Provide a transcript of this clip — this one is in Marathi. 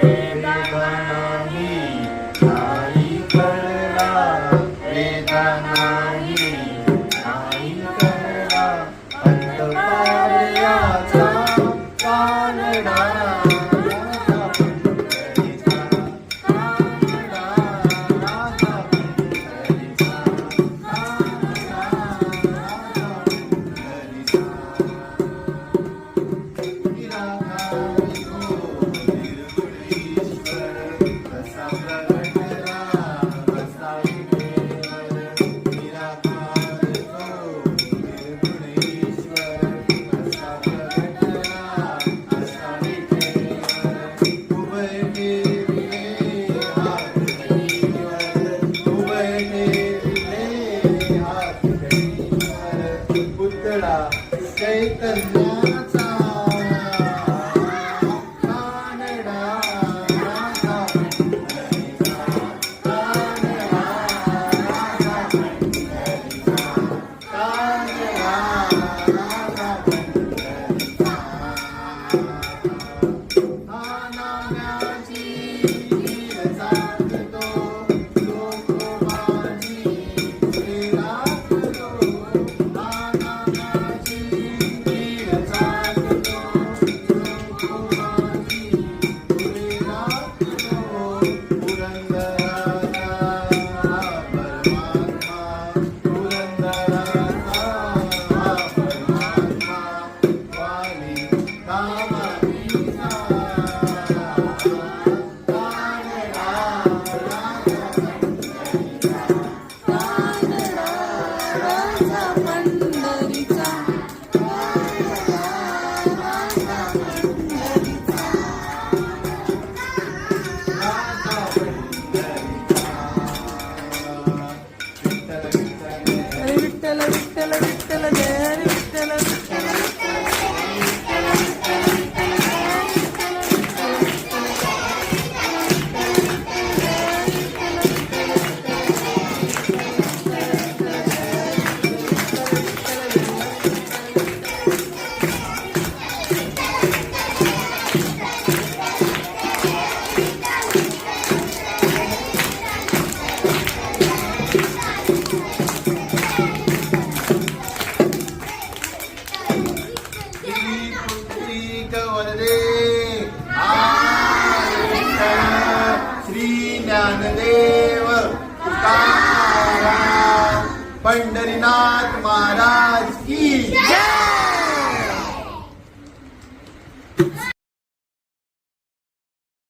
वेदनाही नाही कळला, वेदनाही नाही कळला, अंतपारयाचा कानडा, राजा पंढरीचा कानडा, राजा पंढरीचा कानडा, राजा पंढरीचा. निराकारी तो निर्गुणेश्वर, कसा प्रगटला कसा विठेवर. निराकार तो निर्गुणेश्वर, कसा प्रगटला कसा विठेवर. उभय ठेविले हात गणीवर, उभय ठेविले हात गणीवर. पुतळा चैतन्याचा कानडा, राजा पंढरीचा कानडा, राजा पंढरीचा कानडा, राजा पंढरीचा. हा नाम्याची हीर जागतो, लोकोबाची पुढे राखतो. हा नाम्याची हीर जागतो, लोकोबाची पुढे राखतो. पुरंदराचा हा परमात्मा, पुरंदराचा हा परमात्मा, वाली कामानीचा कानडा, राजा पंढरीचा कानडा, राजा पंढरीचा कानडा, राजा पंढरीचा, राजा पंढरीचा. विठ्ठल विठ्ठल, विठ्ठल विठ्ठल जय हरी विठ्ठल विठ्ठल श्री ज्ञानदेव तुकाराम पंढरीनाथ महाराज